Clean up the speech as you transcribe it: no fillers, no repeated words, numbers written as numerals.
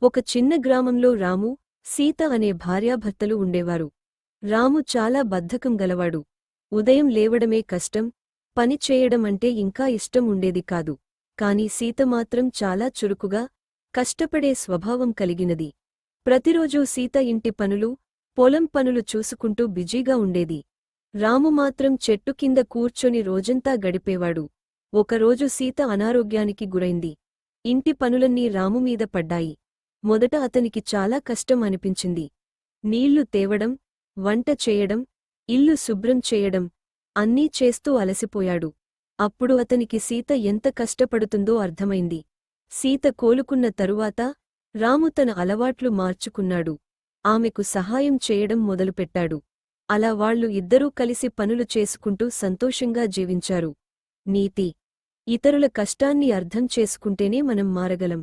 ఒక చిన్న గ్రామంలో రాము, సీత అనే భార్యాభర్తలు ఉండేవారు. రాము చాలా బద్ధకం గలవాడు. ఉదయం లేవడమే కష్టం, పని చేయడం అంటే ఇంకా ఇష్టం ఉండేది కాదు. కాని సీత మాత్రం చాలా చురుకుగా, కష్టపడే స్వభావం కలిగినది. ప్రతిరోజూ సీత ఇంటి పనులు, పొలం పనులు చూసుకుంటూ బిజీగా ఉండేది. రాము మాత్రం చెట్టు కింద కూర్చొని రోజంతా గడిపేవాడు. ఒకరోజు సీత అనారోగ్యానికి గురైంది. ఇంటి పనులన్నీ రాముమీద పడ్డాయి. మొదట అతనికి చాలా కష్టం అనిపించింది. నీళ్లు తేవడం, వంట చేయడం, ఇల్లు శుభ్రం చేయడం, అన్నీ చేస్తూ అలసిపోయాడు. అప్పుడు అతనికి సీత ఎంత కష్టపడుతుందో అర్థమైంది. సీత కోలుకున్న తరువాత రాము తన అలవాట్లు మార్చుకున్నాడు. ఆమెకు సహాయం చేయడం మొదలుపెట్టాడు. అలా వాళ్ళు ఇద్దరూ కలిసి పనులు చేసుకుంటూ సంతోషంగా జీవించారు. నీతి: ఇతరుల కష్టాన్ని అర్థం చేసుకుంటేనే మనం మారగలం.